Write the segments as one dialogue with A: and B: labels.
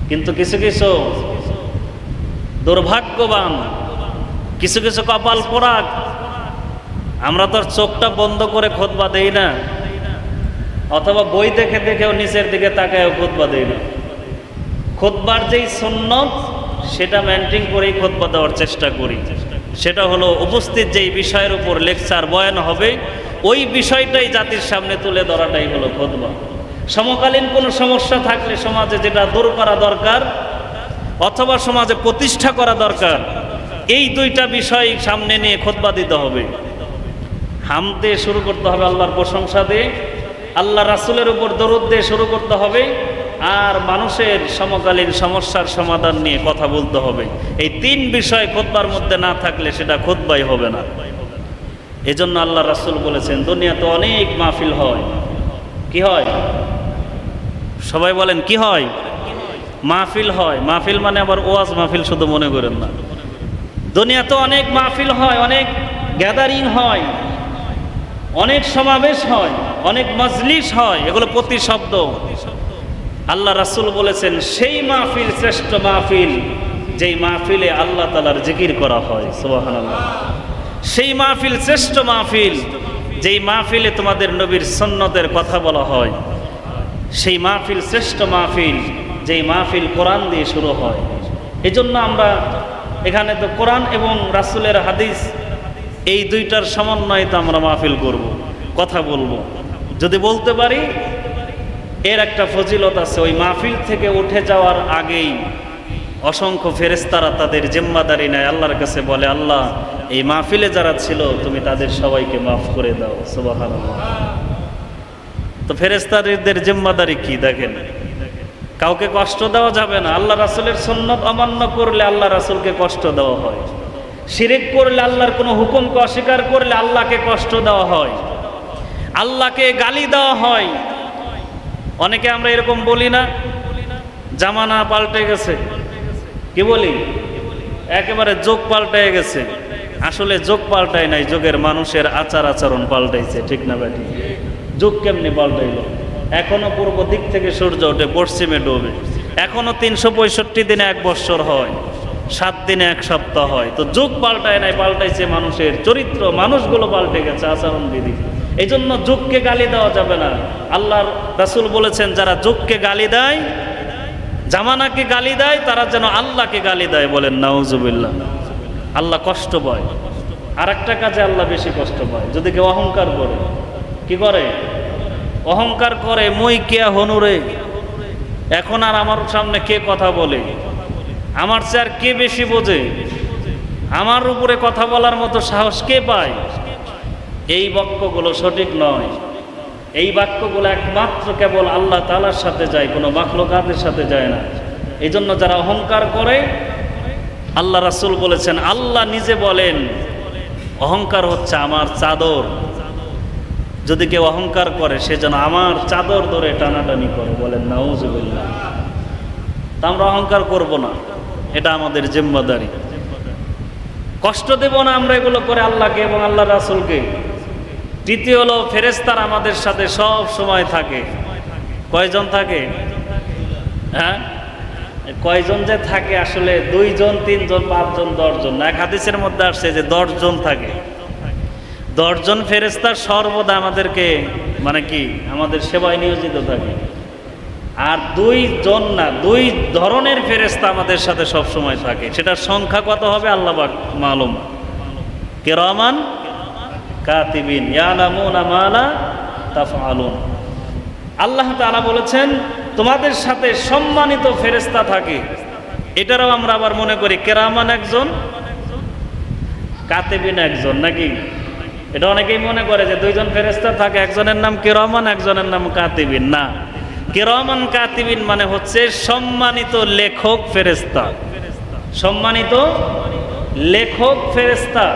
A: কিন্তু কিছু কিছু দুর্ভাগ্যবান, কিছু কিছু কপাল পোড়া, আমরা তো চোখটা বন্ধ করে খুতবা দেই না, অথবা বই দেখে দেখেও নিচের দিকে তাকায়ও খুতবা দেই না। খুতবার যেই সুন্নত সেটা মেনটেন করেই খুতবা দেওয়ার চেষ্টা করি। সেটা হলো উপস্থিত যেই বিষয়ের উপর লেকচার বয়ান হবে ওই বিষয়টাই জাতির সামনে তুলে ধরাটাই হলো খুতবা। সমকালীন কোনো সমস্যা থাকলে সমাজে যেটা দূর করা দরকার অথবা সমাজে প্রতিষ্ঠা করা দরকার, এই দুইটা বিষয় সামনে নিয়ে খুতবা দিতে হবে। হামদ দিয়ে শুরু করতে হবে, আল্লাহর প্রশংসা দিয়ে, আল্লাহ রাসূলের উপর দরুদ দিয়ে শুরু করতে হবে, আর মানুষের সমকালীন সমস্যার সমাধান নিয়ে কথা বলতে হবে। এই তিন বিষয় খুতবার মধ্যে না থাকলে সেটা খুতবাই হবে না। এজন্য আল্লাহ রাসূল বলেছেন দুনিয়াতে অনেক মাহফিল হয়। কি হয়? সবাই বলেন কি হয়? মাহফিল হয়। মাহফিল মানে আবার ওয়াজ মাহফিল শুধু মনে করেন না। দুনিয়াতে অনেক মাহফিল হয়, অনেক গ্যাদারিং হয়, অনেক সমাবেশ হয়, অনেক মজলিস হয়, এগুলো প্রতিশব্দ। আল্লাহ রাসূল বলেছেন সেই মাহফিল শ্রেষ্ঠ মাহফিল যেই মাহফিলে আল্লাহ তাআলার জিকির করা হয়। সুবহানাল্লাহ। সেই মাহফিল শ্রেষ্ঠ মাহফিল যেই মাহফিলে তোমাদের নবীর সুন্নতের কথা বলা হয়। সেই মাহফিল শ্রেষ্ঠ মাহফিল যেই মাহফিল কোরআন দিয়ে শুরু হয়। এজন্য আমরা এখানে তো কোরআন এবং রাসূলের হাদিস এই দুইটার সমন্বয়ে তো আমরা মাহফিল করব, কথা বলবো। যদি বলতে পারি এর একটা ফজিলত আছে, ওই মাহফিল থেকে উঠে যাওয়ার আগেই অসংখ্য ফেরেশতারা তাদের জিম্মাদারি নেয়, আল্লাহর কাছে বলে আল্লাহ এই মাহফিলে যারা ছিল তুমি তাদের সবাইকে মাফ করে দাও। সুবহানাল্লাহ। তো ফেরেশতাদের জিম্মাদারি কি দেখেন, কাউকে কষ্ট দেওয়া যাবে না। আল্লাহ রাসূলের সুন্নাত অমান্য করলে আল্লাহ রাসূলকে কষ্ট দেওয়া হয়, শিরক করলে আল্লাহর কোনো হুকুমকে অস্বীকার করলে আল্লাহকে কষ্ট দেওয়া হয়, আল্লাহকে গালি দেওয়া হয়। অনেকে আমরা এরকম বলি না, জামানা পাল্টে গেছে, কি বলি, একেবারে যুগ পাল্টে গেছে। আসলে যুগ পাল্টায় নাই, যুগের মানুষের আচার আচরণ পাল্টাইছে। ঠিক না ভাই? যুগ কেমনি পাল্টাইলো? এখনো পূর্ব দিক থেকে সূর্য ওঠে, পশ্চিমে ডোবে। এখনো 365 দিনে 1 বৎসর হয়, 7 দিনে 1 সপ্তাহ হয়। তো যুগ পাল্টায় নাই, পাল্টাইছে মানুষের চরিত্র। মানুষগুলো পাল্টে গেছে, আচরণ বিধি। এই জন্য যুগকে গালি দেওয়া যাবে না। আল্লাহর রাসূল বলেছেন যারা যুগকে গালি দেয়, জামানাকে গালি দেয়, তারা যেন আল্লাহকে গালি দেয়। বলেন নাউজুবিল্লাহ। আল্লাহ কষ্ট পায়। আর একটা কাজে আল্লাহ বেশি কষ্ট পায়, যদি কেউ অহংকার করে। কি করে? অহংকার করে, মই কে হনুরে, এখন আর আমার সামনে কে কথা বলে, আমার চেয়ে আর কে বেশি বোঝে, আমার উপরে কথা বলার মতো সাহস কে পায়। এই বাক্যগুলো সঠিক নয়। এই বাক্যগুলো একমাত্র কেবল আল্লাহ তাআলার সাথে যায়, কোনো মাখলুকাতের সাথে যায় না। এই জন্য যারা অহংকার করে, আল্লাহ রাসূল বলেছেন, আল্লাহ নিজে বলেন অহংকার হচ্ছে আমার চাদর। যদি কেউ অহংকার করে সে যেন আমার চাদর ধরে টানাটানি করে। বলেন নাউজুবিল্লাহ। তা আমরা অহংকার করব না, এটা আমাদের জিম্মাদারি। কষ্ট দেব না আমরা এগুলো করে আল্লাহকে এবং আল্লাহ রাসূলকে। তৃতীয় হলো ফেরেশতারা আমাদের সাথে সব সময় থাকে। কয়জন থাকে? হ্যাঁ, কয়জন যে থাকে আসলে 2 জন 3 জন 5 জন 10 জন না। এক হাদিসের মধ্যে আসছে যে 10 জন থাকে। 10 জন ফেরেশতা সর্বদা আমাদেরকে মানে কি আমাদের সেবায় নিয়োজিত থাকে। আর 2 জন না, 2 ধরনের ফেরেশতা আমাদের সাথে সব সময় থাকে। সেটার সংখ্যা কত হবে আল্লাহ পাক মালুম। কিরামান কাতিবিন ইয়ালামুনা মা লা তাফআলুন। আল্লাহ তাআলা বলেছেন তোমাদের সাথে সম্মানিত ফেরেশতা থাকে। এটারও আমরা আবার মনে করি কিরামান একজন, কাতিবিন একজন, নাকি? এটা অনেকেই মনে করে যে 2 জন ফেরেশতা থাকে, একজনের নাম কিরামান, একজনের নাম কাতিবিন। না, কিরামান কাতিবিন মানে হচ্ছে সম্মানিত লেখক ফেরেশতা। সম্মানিত লেখক ফেরেশতা,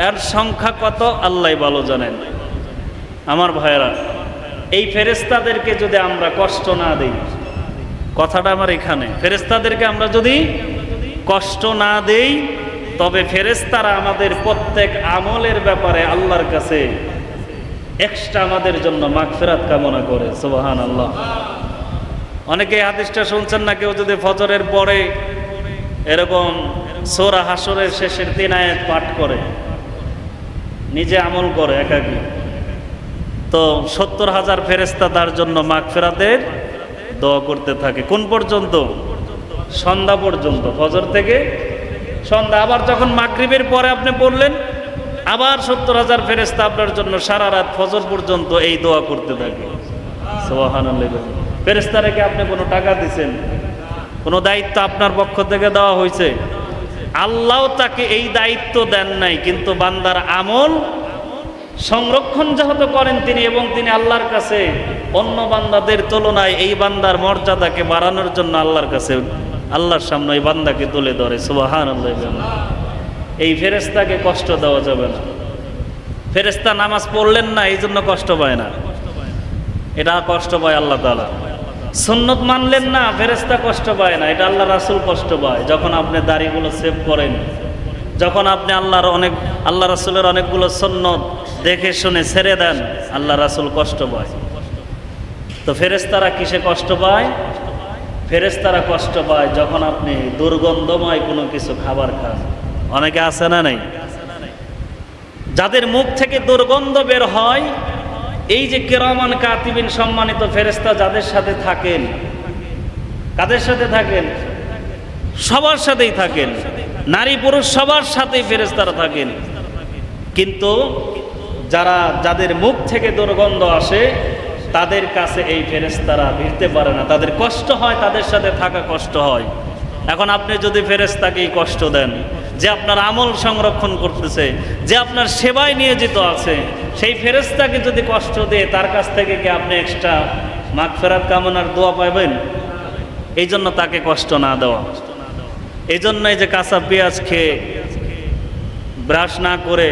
A: এর সংখ্যা কত আল্লাহই ভালো জানেন। আমার ভাইয়েরা, এই ফেরেশতাদেরকে যদি আমরা কষ্ট না দেই, কথাটা আমার এখানে, ফেরেশতাদেরকে আমরা যদি কষ্ট না দেই তবে ফেরেশতারা আমাদের প্রত্যেক আমলের ব্যাপারে আল্লাহর কাছে এক্সট্রা আমাদের জন্য মাগফিরাত কামনা করে। সুবহানাল্লাহ। অনেকে হাদিসটা শুনছেন না, কেউ যদি ফজরের পরে এরকম সূরা হাসরের শেষের 3 আয়াত পাঠ করে, নিজে আমল করে একাকী, তো 70,000 ফেরেশতা তার জন্য মাগফিরাতের দোয়া করতে থাকে। কোন পর্যন্ত? সন্ধ্যা পর্যন্ত, ফজর থেকে সন্ধ্যা। আবার যখন মাগরিবের পরে আপনি পড়লেন, আবার 70,000 ফেরেশতা আপনার জন্য সারা রাত ফজর পর্যন্ত এই দোয়া করতে থাকে। সুবহানাল্লাহ। ফেরেশতারা কি আপনি কোনো টাকা দিচ্ছেন? কোনো দায়িত্ব আপনার পক্ষ থেকে দেওয়া হয়েছে? আল্লাহ তাকে এই দায়িত্ব দেন নাই, কিন্তু বান্দার আমল সংরক্ষণ যেহেতু করেন তিনি, এবং তিনি আল্লাহর কাছে অন্য বান্দাদের তুলনায় এই বান্দার মর্যাদাকে বাড়ানোর জন্য আল্লাহর কাছে, আল্লাহর সামনে এই বান্দাকে তুলে ধরে। সুবহানাল্লাহ। এই ফেরেশতাকে কষ্ট দেওয়া যাবে না। ফেরেশতা নামাজ পড়লেন না এই জন্য কষ্ট পায় না, এটা কষ্ট পায় আল্লাহ তাআলা। সুন্নত মানলেন না, ফেরেশতা কষ্ট পায় না, এটা আল্লাহ রাসূল কষ্ট পায়। যখন আপনি দাড়িগুলো সেভ করেন, যখন আপনি আল্লাহ রাসূলের অনেকগুলো সুন্নত দেখে শুনে ছেড়ে দেন, আল্লাহ রাসূল কষ্ট পায়। তো ফেরেশতারা কিসে কষ্ট পায়? ফেরেশতারা কষ্ট পায় যখন আপনি দুর্গন্ধময় কোনো কিছু খাবার খান। অনেকে আছে না নাই, যাদের মুখ থেকে দুর্গন্ধ বের হয়, এই যে কিরামান কাতিবিন সম্মানিত ফেরেশতা যাদের সাথে থাকেন, কাদের সাথে থাকেন? সবার সাথেই থাকেন, নারী পুরুষ সবার সাথেই ফেরেশতারা থাকেন। কিন্তু যাদের মুখ থেকে দুর্গন্ধ আসে, তাদের কাছে এই ফেরেশতারা ভিড়তে পারে না, তাদের কষ্ট হয়, তাদের সাথে থাকা কষ্ট হয়। এখন আপনি যদি ফেরেশতাকে কষ্ট দেন, যে আপনার আমল সংরক্ষণ করতেছে, যে আপনার সেবায় নিয়োজিত আছে, সেই ফেরেশতাকে যদি কষ্ট দিয়ে তার কাছ থেকে কি আপনি এক্সট্রা মাগফিরাত কামনার দোয়া পাবেন? এই জন্য তাকে কষ্ট না দেওয়া। এই জন্যই যে কাঁচা পেঁয়াজ খেয়ে, ব্রাশ না করে,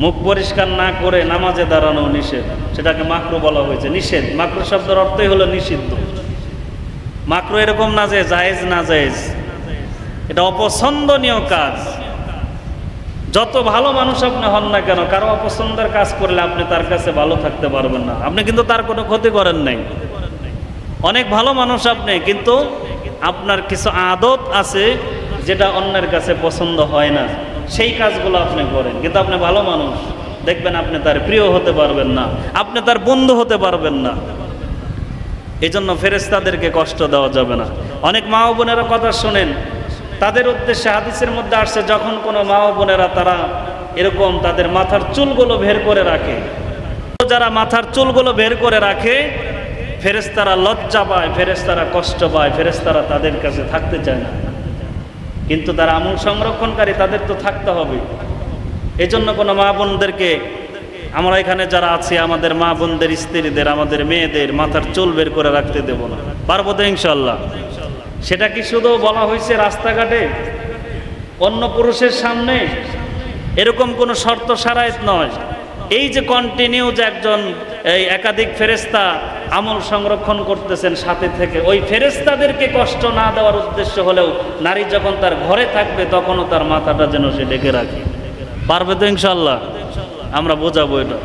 A: মুখ পরিষ্কার না করে নামাজে দাঁড়ানো নিষেধ, সেটাকে মাকরু বলা হয়েছে। নিষেধ, মাকরু শব্দের অর্থই হলো নিষিদ্ধ। মাকরু এরকম না যে জায়েজ না জায়েজ, এটা অপছন্দনীয় কাজ। যত ভালো মানুষ আপনি হন না কেন, কারো অপছন্দের কাজ করলে আপনি তার কাছে ভালো থাকতে পারবেন না। আপনি কিন্তু তার কোনো ক্ষতি করেন নাই, অনেক ভালো মানুষ আপনি, কিন্তু আপনার কিছু আদত আছে যেটা অন্যের কাছে পছন্দ হয় না, সেই কাজগুলো আপনি করেন, কিন্তু আপনি ভালো মানুষ, দেখবেন আপনি তার প্রিয় হতে পারবেন না, আপনি তার বন্ধু হতে পারবেন না। এই জন্য ফেরেশতাদেরকে কষ্ট দেওয়া যাবে না। অনেক মা ও বোনেরা কথা শোনেন, তাদের উদ্দেশ্যে হাদিসের মধ্যে আসছে, যখন কোনো মা ও বোনেরা তারা এরকম তাদের মাথার চুলগুলো বের করে রাখে, যারা মাথার চুলগুলো বের করে রাখে, ফেরেশতারা লজ্জা পায়, ফেরেশতারা কষ্ট পায়, ফেরেশতারা তাদের কাছে থাকতে চায় না। কিন্তু তারা আমল সংরক্ষণকারী, তাদের তো থাকতে হবে। এই জন্য কোনো মা বোনদেরকে, আমরা এখানে যারা আছি, আমাদের মা বোনদের স্ত্রীদের, আমাদের মেয়েদের মাথার চুল বের করে রাখতে দেব না। পারবো তো ইনশাল্লাহ? সেটা কি শুধু বলা হয়েছে রাস্তাঘাটে, অন্য পুরুষের সামনে? এরকম কোনো শর্ত শারায়েত নয়। এই যে কন্টিনিউ যে একজন এই একাধিক ফেরেশতা আমল সংরক্ষণ করতেছেন সাথে থেকে, ওই ফেরেশতাদেরকে কষ্ট না দেওয়ার উদ্দেশ্য হলেও নারী যখন তার ঘরে থাকবে তখনও তার মাথাটা যেন সে ঢেকে রাখে। পারবে তো ইনশাল্লাহ? আমরা বোঝাবো এটা।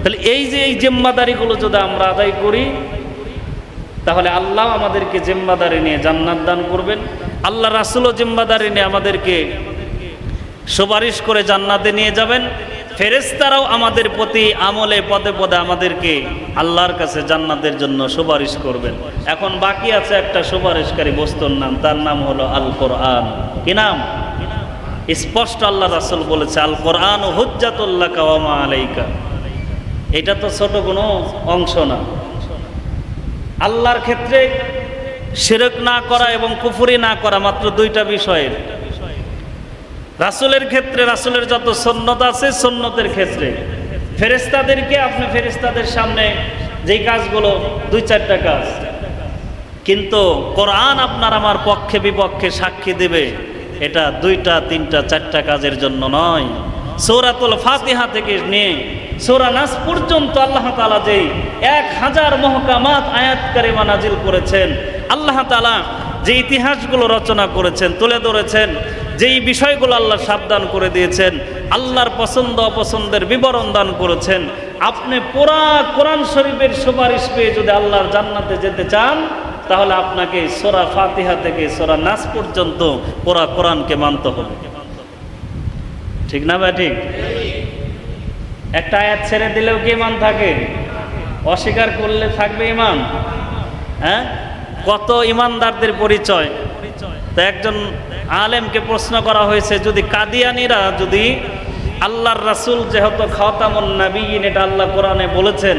A: তাহলে এই যে এই জিম্মাদারিগুলো যদি আমরা আদায় করি, তাহলে আল্লাহ আমাদেরকে জিম্মাদারি নিয়ে জান্নাত দান করবেন। আল্লাহ রাসূলও জিম্মাদারি নিয়ে আমাদেরকে সুপারিশ করে জান্নাতে নিয়ে যাবেন। ফেরেশতারাও আমাদের প্রতি আমলে পদে পদে আমাদেরকে আল্লাহর কাছে জান্নাতের জন্য সুপারিশ করবেন। এখন বাকি আছে একটা সুপারিশকারী বস্তুর নাম, তার নাম হলো আল কোরআন। কি নাম? স্পষ্ট আল্লাহ রাসূল বলেছে, আল কোরআন হুজ্জাতুল লাকা ওয়া মা আলাইকা। এটা তো ছোট কোনো অংশ না। আল্লাহর ক্ষেত্রে শিরক না করা এবং কুফরি না করা মাত্র দুইটা বিষয়ের। রাসূলের ক্ষেত্রে রাসূলের যত সুন্নত আছে, সুন্নতের ক্ষেত্রে ফেরেশতাদেরকে আপনি ফেরেশতাদের সামনে যেই কাজগুলো 2-4টা কাজ, কিন্তু কোরআন আপনার আমার পক্ষে বিপক্ষে সাক্ষী দেবে, এটা 2টা 3টা 4টা কাজের জন্য নয়। সূরাতুল ফাতিহা থেকে নিয়ে সূরা নাস পর্যন্ত আল্লাহ তাআলা যেই 1000 মুহকামাত আয়াত কারিমা নাজিল করেছেন, আল্লাহ তাআলা যে ইতিহাসগুলো রচনা করেছেন, তুলে ধরেছেন, যেই বিষয়গুলো আল্লাহ সাবধান করে দিয়েছেন, আল্লাহর পছন্দ অপছন্দের বিবরণ দান করেছেন। আপনি পুরা কোরআন শরীফের সুপারিশ পেয়ে যদি আল্লাহর জান্নাতে যেতে চান, তাহলে আপনাকে সূরা ফাতিহা থেকে সূরা নাস পর্যন্ত পুরা কোরআনকে মানতে হবে। ঠিক না ভাই? ঠিক। একটা আয়াত ছেড়ে দিলেও কি ঈমান থাকে? অস্বীকার করলে থাকবে ঈমান? হ্যাঁ, কত ঈমানদারদের পরিচয়। তো একজন আলেমকে প্রশ্ন করা হয়েছে, যদি কাদিয়ানীরা যদি আল্লাহর রাসূল যেহেতু খাতামুন নবিয়্যিন এটা আল্লাহ কোরআনে বলেছেন,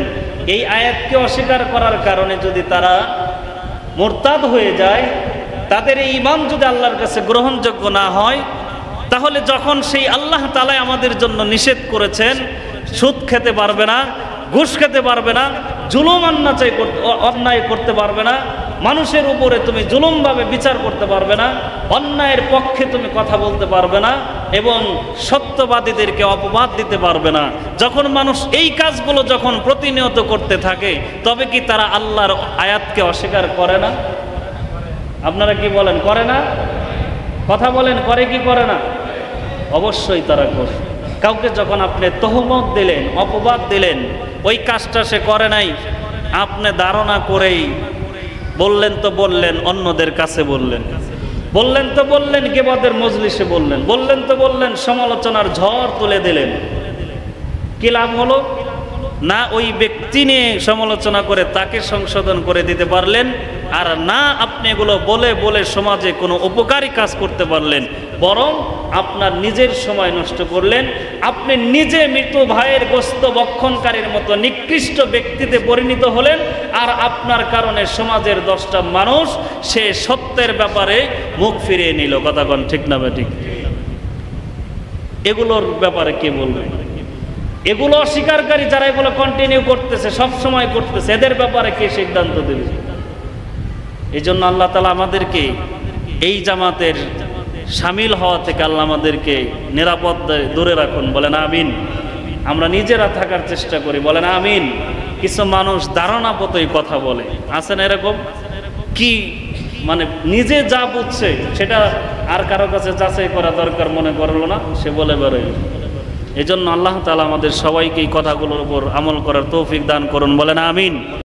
A: এই আয়াতকে অস্বীকার করার কারণে যদি তারা মুরতাদ হয়ে যায়, তাদের এই ঈমান যদি আল্লাহর কাছে গ্রহণযোগ্য না হয়, তাহলে যখন সেই আল্লাহ তাআলা আমাদের জন্য নিষেধ করেছেন সুদ খেতে পারবে না, ঘুষ খেতে পারবে না, জুলুম অন্যায় করতে পারবে না, মানুষের উপরে তুমি জুলুমভাবে বিচার করতে পারবে না, অন্যায়ের পক্ষে তুমি কথা বলতে পারবে না এবং সত্যবাদীদেরকে অপবাদ দিতে পারবে না, যখন মানুষ এই কাজগুলো যখন প্রতিনিয়ত করতে থাকে, তবে কি তারা আল্লাহর আয়াতকে অস্বীকার করে না? আপনারা কি বলেন, করে না? কথা বলেন, করে কি করে না? অবশ্যই তারা করে। কাউকে যখন আপনি তহমত দিলেন, অপবাদ দিলেন, ওই কাজটা সে করে নাই, আপনি ধারণা করেই বললেন তো বললেন, অন্যদের কাছে বললেন, বললেন তো বললেন, গীবতের মজলিসে বললেন, বললেন তো বললেন, সমালোচনার ঝড় তুলে দিলেন, কি লাভ হলো? না ওই ব্যক্তি নিয়ে সমালোচনা করে তাকে সংশোধন করে দিতে পারলেন, আর না আপনি এগুলো বলে বলে সমাজে কোনো উপকারী কাজ করতে পারলেন, বরং আপনার নিজের সময় নষ্ট করলেন। আপনি নিজে মৃত ভাইয়ের গোশত ভক্ষণকারীর মতো নিকৃষ্ট ব্যক্তিতে পরিণত হলেন, আর আপনার কারণে সমাজের 10টা মানুষ সে সত্যের ব্যাপারে মুখ ফিরিয়ে নিল। কথা কোন ঠিক না ঠিক? এগুলোর ব্যাপারে কে বলবে? এগুলো অস্বীকারী যারা এগুলো কন্টিনিউ করতেছে, সব সময় করতেছে, এদের ব্যাপারে কে সিদ্ধান্ত দেবে? এই জন্য আল্লাহ তাআলা আমাদেরকে এই জামাতের শামিল হওয়া থেকে আল্লাহ আমাদেরকে নিরাপদ দূরে রাখুন। বলেন আমিন। আমরা নিজেরা থাকার চেষ্টা করি, বলেন আমিন। কিছু মানুষ ধারণা পতই কথা বলে, আছেন এরকম, কি মানে নিজে যা বুঝছে সেটা আর কারো কাছে যাচাই করা দরকার মনে করলো না, সে বলে বেরোয়। এই জন্য আল্লাহ তাআলা আমাদের সবাইকে এই কথাগুলোর উপর আমল করার তৌফিক দান করুন। বলেন আমিন।